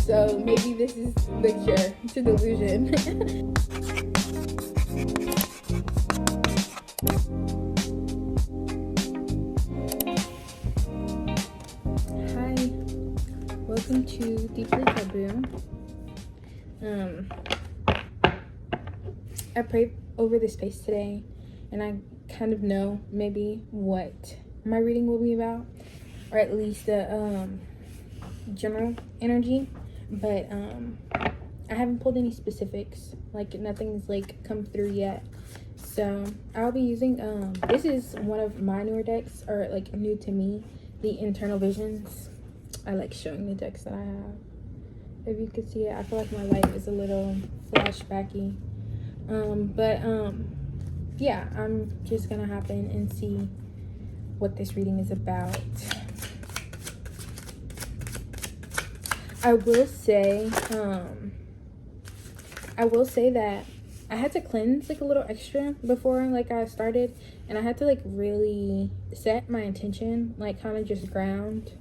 So maybe this is the cure to delusion. Hi, welcome to Deeply Taboo. I prayed over the space today, and I kind of know maybe what my reading will be about, or at least the general energy, but I haven't pulled any specifics, like nothing's like come through yet. So I'll be using this is one of my newer decks, or like new to me, the Internal Visions. I like showing the decks that I have. If you could see it, I feel like my light is a little flashbacky. Yeah, I'm just gonna hop in and see what this reading is about. I will say that I had to cleanse like a little extra before like I started, and I had to like really set my intention, like kind of just ground.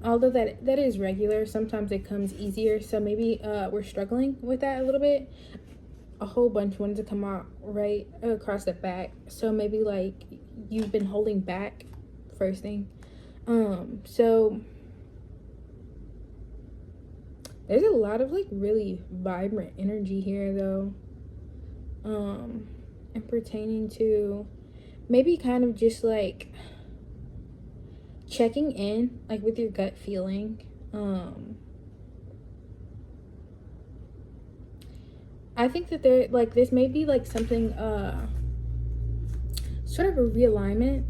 Although that is regular, sometimes it comes easier, so maybe we're struggling with that a little bit. A whole bunch wanted to come out right across the back, so maybe like you've been holding back first thing. So there's a lot of like really vibrant energy here though, and pertaining to maybe kind of just like checking in like with your gut feeling. I think that there like this may be like something sort of a realignment,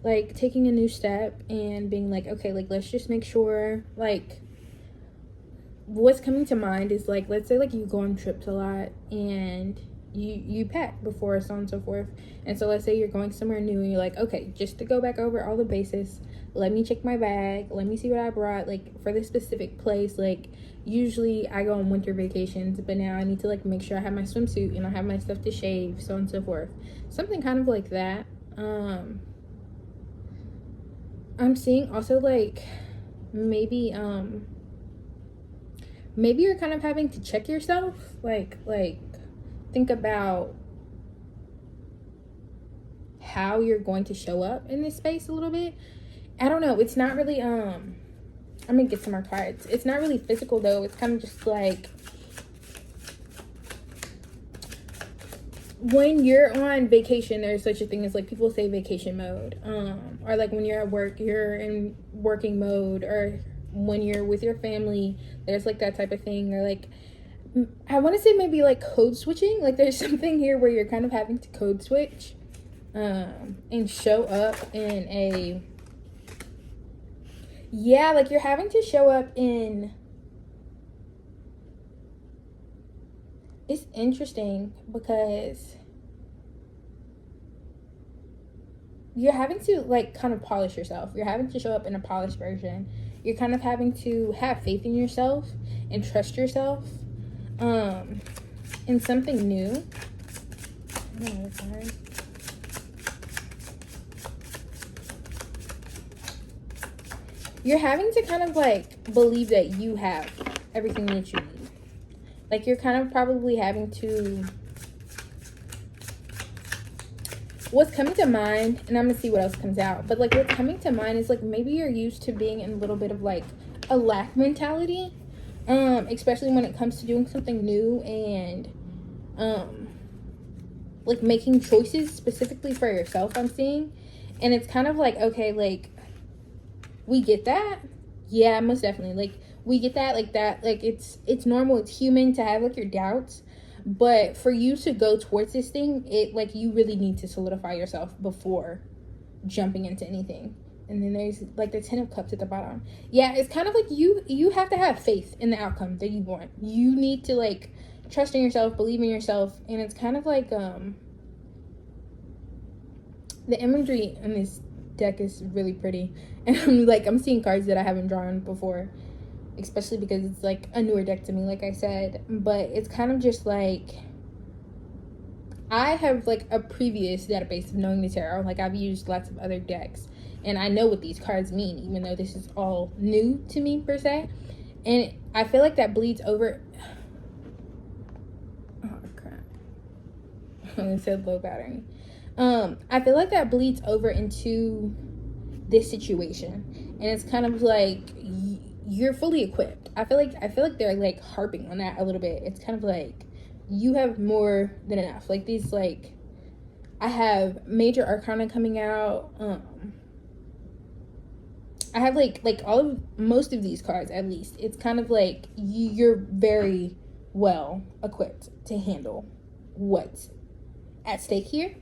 like taking a new step and being like, okay, like let's just make sure, like what's coming to mind is like, let's say like you go on trips a lot and you pack before, so on and so forth. And so let's say you're going somewhere new and you're like, okay, just to go back over all the bases, let me check my bag, let me see what I brought like for this specific place. Like usually I go on winter vacations, but now I need to like make sure I have my swimsuit and I have my stuff to shave, so on and so forth. Something kind of like that. I'm seeing also like maybe you're kind of having to check yourself, like think about how you're going to show up in this space a little bit. I don't know, it's not really I'm gonna get some more cards. It's not really physical though, it's kind of just like when you're on vacation, there's such a thing as like people say vacation mode, or like when you're at work you're in working mode, or when you're with your family there's like that type of thing, or like I want to say maybe like code switching. Like there's something here where you're kind of having to code switch and show up in a, yeah, like you're having to show up in, it's interesting because you're having to like kind of polish yourself. You're having to show up in a polished version. You're kind of having to have faith in yourself and trust yourself in something new. You're having to kind of like believe that you have everything that you need. Like you're kind of probably having to, what's coming to mind, and I'm gonna see what else comes out, but like what's coming to mind is like maybe you're used to being in a little bit of like a lack mentality, especially when it comes to doing something new and like making choices specifically for yourself, I'm seeing. And it's kind of like, okay, like we get that, yeah, most definitely, like we get that, like it's normal, it's human to have like your doubts, but for you to go towards this thing, it like you really need to solidify yourself before jumping into anything. And then there's like the 10 of cups at the bottom. Yeah, it's kind of like you have to have faith in the outcome that you want. You need to like trust in yourself, believe in yourself. And it's kind of like the imagery in this deck is really pretty, and I'm seeing cards that I haven't drawn before, especially because it's like a newer deck to me, like I said. But it's kind of just like I have like a previous database of knowing the tarot. Like I've used lots of other decks, and I know what these cards mean, even though this is all new to me per se. And I feel like that bleeds over. Oh crap! It said low battery. I feel like that bleeds over into this situation, and it's kind of like you're fully equipped. I feel like they're like harping on that a little bit. It's kind of like you have more than enough. Like these, like, I have major arcana coming out. I have like most of these cards, at least. It's kind of like you're very well equipped to handle what's at stake here.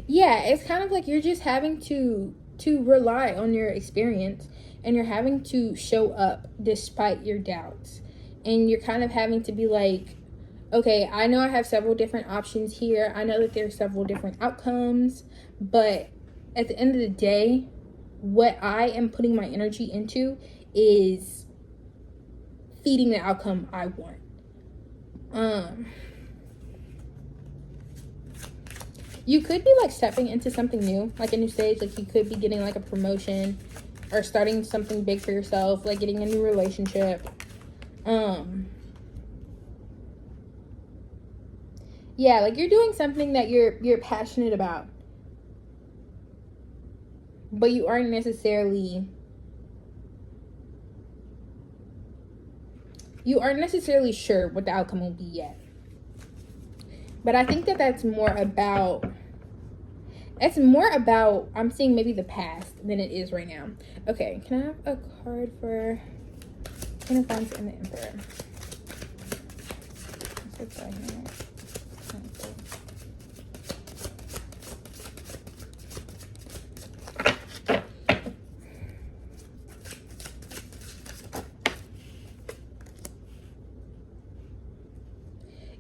Yeah, it's kind of like you're just having to rely on your experience, and you're having to show up despite your doubts, and you're kind of having to be like, okay, I know I have several different options here, I know that there's several different outcomes, but at the end of the day, what I am putting my energy into is feeding the outcome I want. You could be like stepping into something new, like a new stage. Like you could be getting like a promotion or starting something big for yourself, like getting a new relationship. Yeah, like you're doing something that you're passionate about, but you aren't necessarily sure what the outcome will be yet. But I think that that's more about I'm seeing maybe the past than it is right now. Okay, can I have a card for Queen of Wands and the Emperor?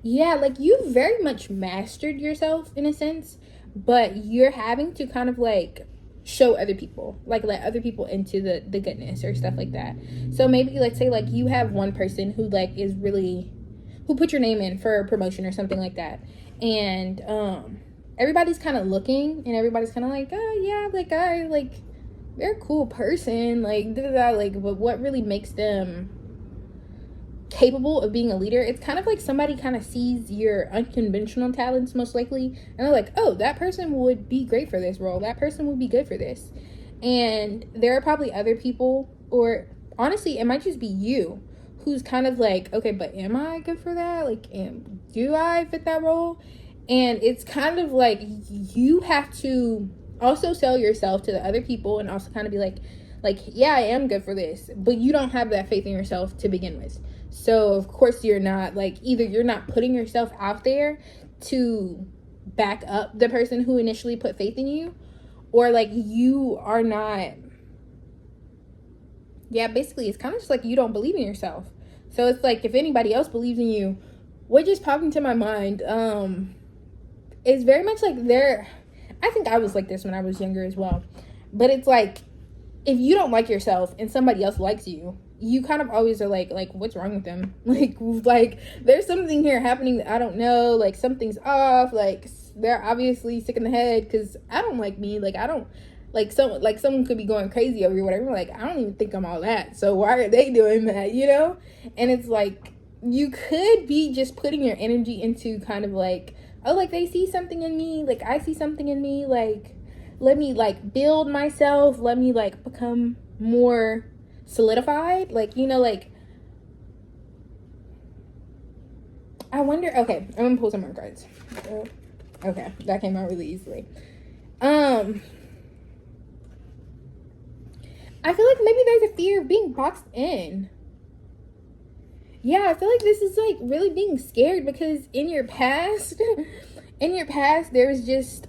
Yeah, like you very much mastered yourself in a sense, but you're having to kind of like show other people, like let other people into the goodness or stuff like that. So maybe let's say like you have one person who like is really, who put your name in for a promotion or something like that, and everybody's kind of looking, and everybody's kind of like, oh yeah, like they're a cool person, like like, but what really makes them capable of being a leader? It's kind of like somebody kind of sees your unconventional talents, most likely, and they're like, oh, that person would be great for this role, that person would be good for this. And there are probably other people, or honestly it might just be you, who's kind of like, okay, but am I good for that? Like, do I fit that role? And it's kind of like you have to also sell yourself to the other people, and also kind of be like, yeah, I am good for this, but you don't have that faith in yourself to begin with. So of course you're not, like, either you're not putting yourself out there to back up the person who initially put faith in you, or like you are not, yeah, basically it's kind of just like you don't believe in yourself. So it's like, if anybody else believes in you, what just popped into my mind is very much like I think I was like this when I was younger as well, but it's like, if you don't like yourself and somebody else likes you, you kind of always are like what's wrong with them? Like there's something here happening that I don't know, like something's off, like they're obviously sick in the head because I don't like me, like I don't like someone could be going crazy over you, whatever, like I don't even think I'm all that, so why are they doing that, you know? And it's like you could be just putting your energy into kind of like, oh, like they see something in me, like I see something in me, like let me like build myself, let me like become more solidified, like, you know, like I wonder, okay, I'm gonna pull some more cards. Okay, that came out really easily. I feel like maybe there's a fear of being boxed in. Yeah, I feel like this is like really being scared because in your past there was just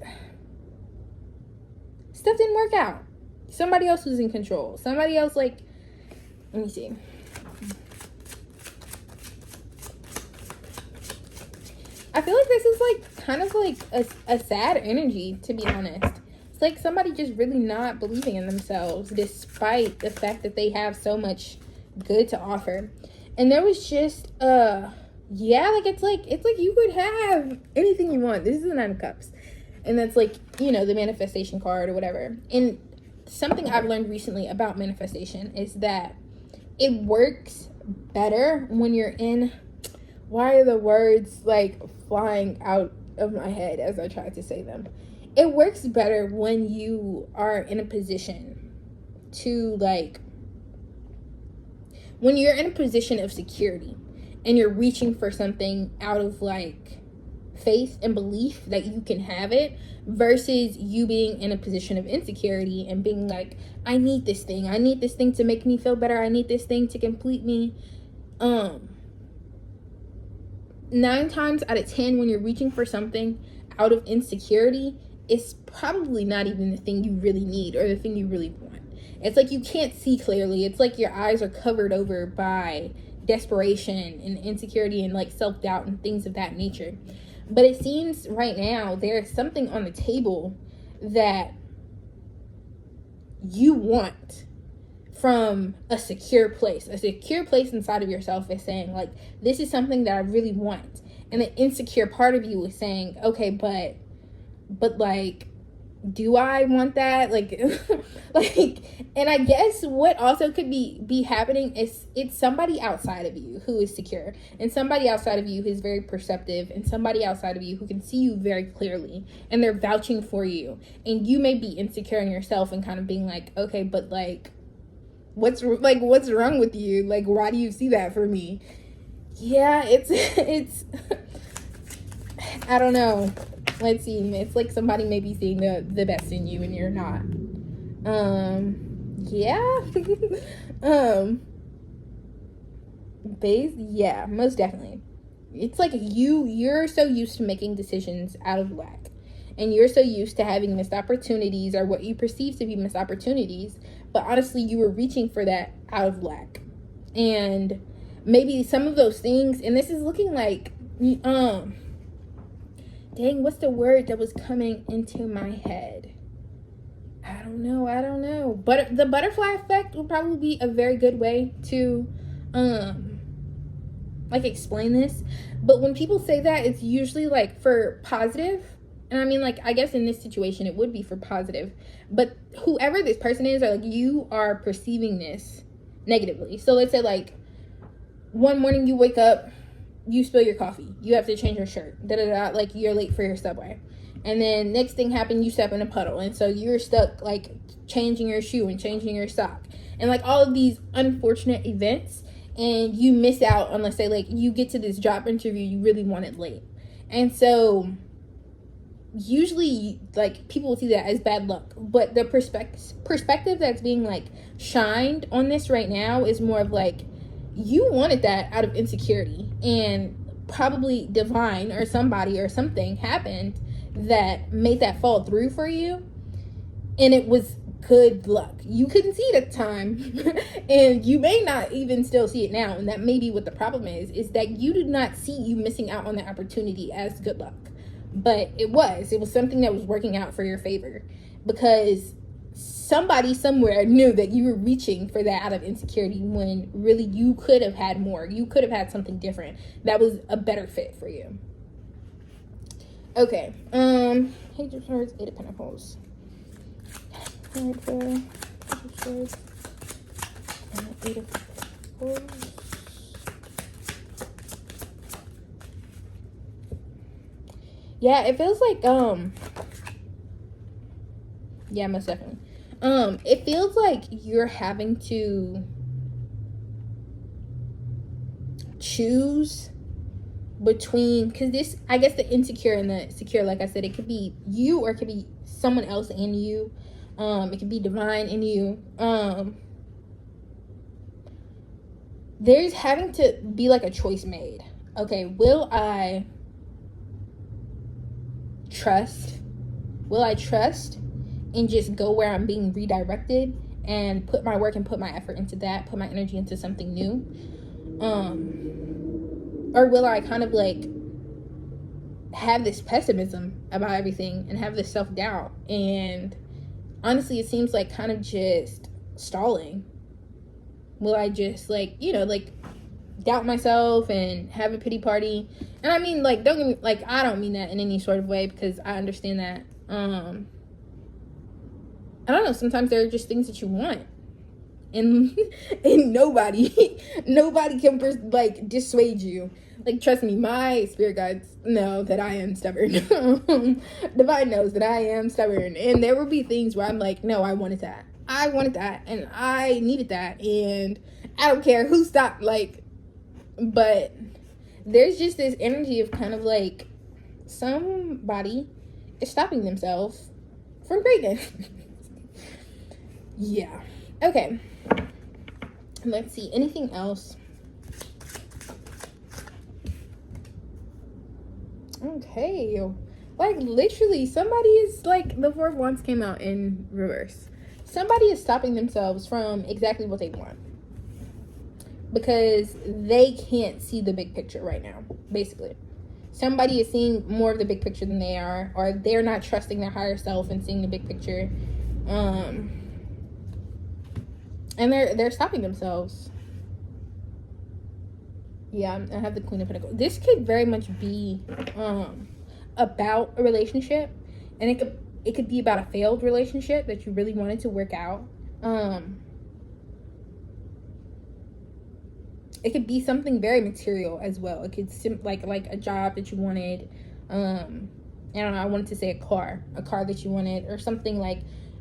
stuff didn't work out. Somebody else was in control. Somebody else, like, let me see. I feel like this is like kind of like a sad energy, to be honest. It's like somebody just really not believing in themselves despite the fact that they have so much good to offer. And there was just yeah, like it's like you could have anything you want. This is the Nine of Cups, and that's like, you know, the manifestation card or whatever. And something I've learned recently about manifestation is that it works better when you're in, why are the words like flying out of my head as I try to say them? It works better when you are in a position to like, when you're in a position of security and you're reaching for something out of like faith and belief that you can have it, versus you being in a position of insecurity and being like, I need this thing to make me feel better, I need this thing to complete me. 9 times out of 10, when you're reaching for something out of insecurity, it's probably not even the thing you really need or the thing you really want. It's like you can't see clearly. It's like your eyes are covered over by desperation and insecurity and like self-doubt and things of that nature. But it seems right now there's something on the table that you want from a secure place. A secure place inside of yourself is saying, like, this is something that I really want. And the insecure part of you is saying, okay, but like, do I want that? Like, like, and I guess what also could be happening is it's somebody outside of you who is secure, and somebody outside of you who's very perceptive, and somebody outside of you who can see you very clearly, and they're vouching for you. And you may be insecure in yourself and kind of being like, okay, but like, what's wrong with you? Like, why do you see that for me? Yeah, it's I don't know. Let's see. It's like somebody may be seeing the best in you and you're not. Yeah. Yeah, most definitely. It's like you're so used to making decisions out of lack. And you're so used to having missed opportunities, or what you perceive to be missed opportunities, but honestly you were reaching for that out of lack. And maybe some of those things, and this is looking like dang, what's the word that was coming into my head? I don't know. But the butterfly effect would probably be a very good way to like explain this. But when people say that, it's usually like for positive. And I mean, like, I guess in this situation it would be for positive. But whoever this person is, or like, you are perceiving this negatively. So let's say like one morning you wake up, you spill your coffee, you have to change your shirt, like you're late for your subway, and then next thing happened, you step in a puddle, and so you're stuck like changing your shoe and changing your sock, and like all of these unfortunate events, and you miss out on, let's say like you get to this job interview you really wanted late. And so usually like people will see that as bad luck, but the perspective that's being like shined on this right now is more of like, you wanted that out of insecurity, and probably divine or somebody or something happened that made that fall through for you, and it was good luck. You couldn't see it at the time and you may not even still see it now, and that may be what the problem is that you did not see you missing out on the opportunity as good luck. But it was something that was working out for your favor, because somebody somewhere knew that you were reaching for that out of insecurity, when really you could have had more. You could have had something different that was a better fit for you. Okay. Page of Swords, Eight of Pentacles. Eight of Swords, and Eight of Pentacles. Yeah, it feels like yeah, most definitely. It feels like you're having to choose between, because this, I guess the insecure and the secure, like I said, it could be you or it could be someone else in you. It could be divine in you. There's having to be like a choice made. Okay, will I trust? Will I trust and just go where I'm being redirected and put my work and put my effort into that, put my energy into something new? Or will I kind of like have this pessimism about everything and have this self-doubt, and honestly it seems like kind of just stalling? Will I just like, you know, like doubt myself and have a pity party. And I mean, like, don't get me, like, I don't mean that in any sort of way, because I understand that. I don't know, sometimes there are just things that you want, and and nobody can like dissuade you. Like, trust me, my spirit guides know that I am stubborn. Divine knows that I am stubborn, and there will be things where I'm like, no, I wanted that, and I needed that, and I don't care who stopped, like. But there's just this energy of kind of like somebody is stopping themselves from greatness. Yeah. Okay. Let's see. Anything else? Okay. Like, literally, somebody is like, the Four of Wands came out in reverse. Somebody is stopping themselves from exactly what they want, because they can't see the big picture right now, basically. Somebody is seeing more of the big picture than they are, or they're not trusting their higher self and seeing the big picture. And they're stopping themselves. Yeah, I have the Queen of Pentacles. This could very much be about a relationship, and it could be about a failed relationship that you really wanted to work out. It could be something very material as well. It could like a job that you wanted. I don't know, I wanted to say a car that you wanted, or something like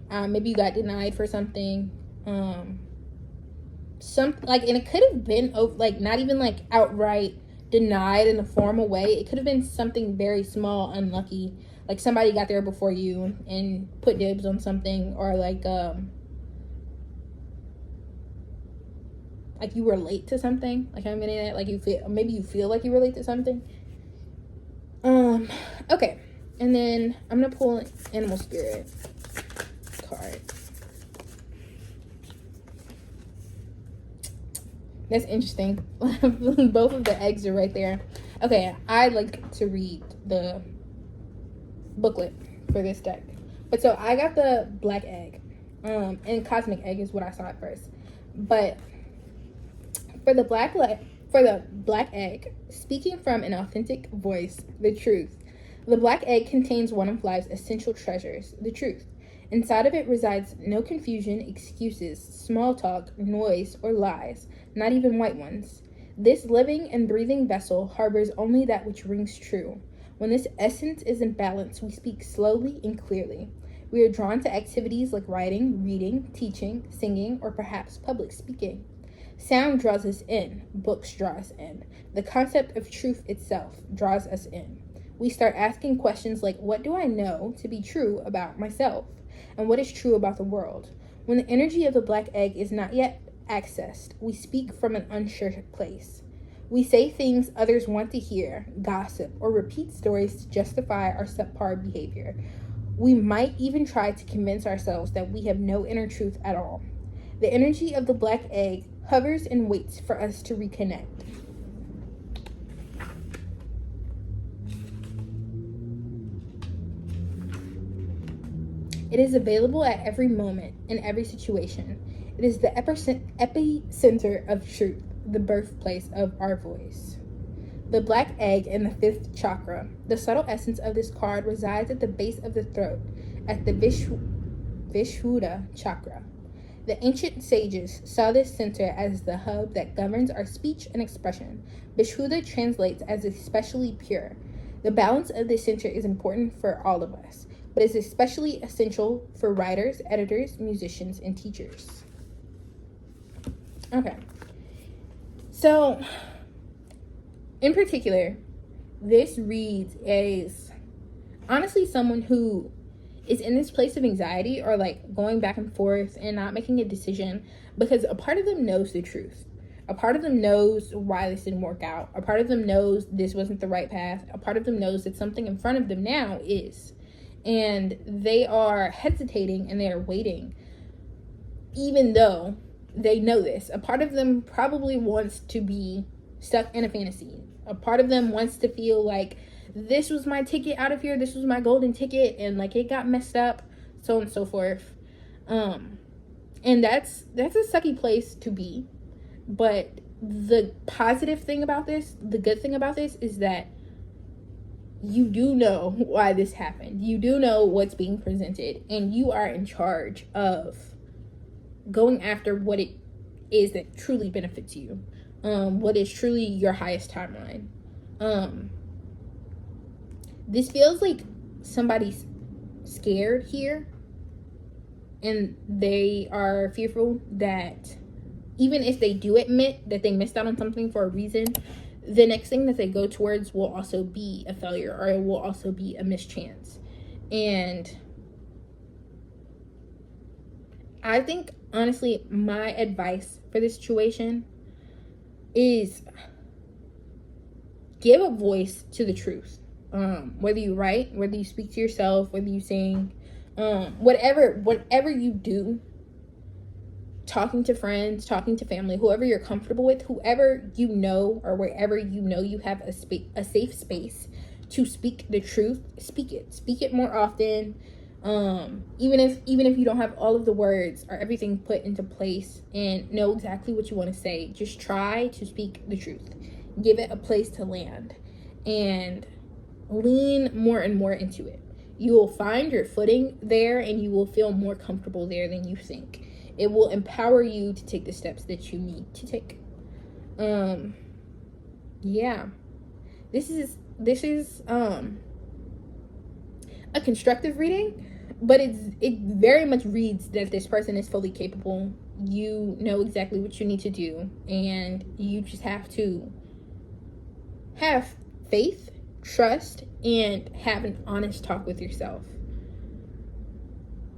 maybe you got denied for something. And it could have been like not even like outright denied in a formal way. It could have been something very small, unlucky, like somebody got there before you and put dibs on something, or like you were late to something. Like, I'm getting at, like, you feel like you were late to something. Okay, and then I'm gonna pull an animal spirit card. That's interesting. Both of the eggs are right there. Okay, I like to read the booklet for this deck, but so I got the black egg, and cosmic egg is what I saw at first, but for the black egg, speaking from an authentic voice, the truth. The black egg contains one of life's essential treasures, the truth. Inside of it resides no confusion, excuses, small talk, noise, or lies, not even white ones. This living and breathing vessel harbors only that which rings true. When this essence is in balance, we speak slowly and clearly. We are drawn to activities like writing, reading, teaching, singing, or perhaps public speaking. Sound draws us in, books draw us in. The concept of truth itself draws us in. We start asking questions like, what do I know to be true about myself? And what is true about the world? When the energy of the black egg is not yet accessed, we speak from an unsure place. We say things others want to hear, gossip, or repeat stories to justify our subpar behavior. We might even try to convince ourselves that we have no inner truth at all. The energy of the black egg hovers and waits for us to reconnect. It is available at every moment, in every situation. It is the epicenter of truth, the birthplace of our voice. The black egg in the fifth chakra. The subtle essence of this card resides at the base of the throat, at the Vishuddha chakra. The ancient sages saw this center as the hub that governs our speech and expression. Vishuddha translates as especially pure. The balance of this center is important for all of us, but is especially essential for writers, editors, musicians, and teachers. Okay. So, in particular, this reads as honestly someone who is in this place of anxiety, or like going back and forth and not making a decision, because a part of them knows the truth. A part of them knows why this didn't work out. A part of them knows this wasn't the right path. A part of them knows that something in front of them now is. And they are hesitating and they are waiting, even though they know this. A part of them probably wants to be stuck in a fantasy. A part of them wants to feel like, this was my ticket out of here, this was my golden ticket, and like it got messed up, so on and so forth. And that's a sucky place to be, but the positive thing about this, the good thing about this, is that you do know why this happened. You do know what's being presented, and you are in charge of going after what it is that truly benefits you, what is truly your highest timeline. This feels like somebody's scared here, and they are fearful that even if they do admit that they missed out on something for a reason, the next thing that they go towards will also be a failure, or it will also be a mischance. And I think, honestly, my advice for this situation is give a voice to the truth. Whether you write, whether you speak to yourself, whether you sing, whatever you do, talking to friends, talking to family, whoever you're comfortable with, whoever you know, or wherever you know you have a safe space to speak the truth, speak it more often. Even if you don't have all of the words or everything put into place and know exactly what you want to say, just try to speak the truth. Give it a place to land and lean more and more into it. You will find your footing there, and you will feel more comfortable there than you think. It will empower you to take the steps that you need to take. Yeah. This is a constructive reading, but it very much reads that this person is fully capable. You know exactly what you need to do, and you just have to have faith, trust, and have an honest talk with yourself.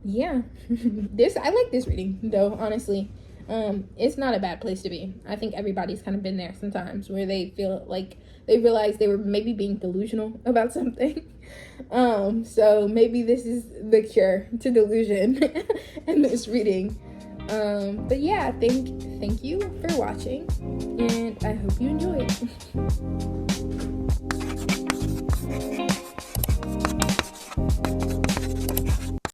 Yeah. I like this reading, though, honestly. It's not a bad place to be. I think everybody's kind of been there sometimes, where they feel like they realize they were maybe being delusional about something. So maybe this is the cure to delusion in this reading. But yeah, thank you for watching, and I hope you enjoyed.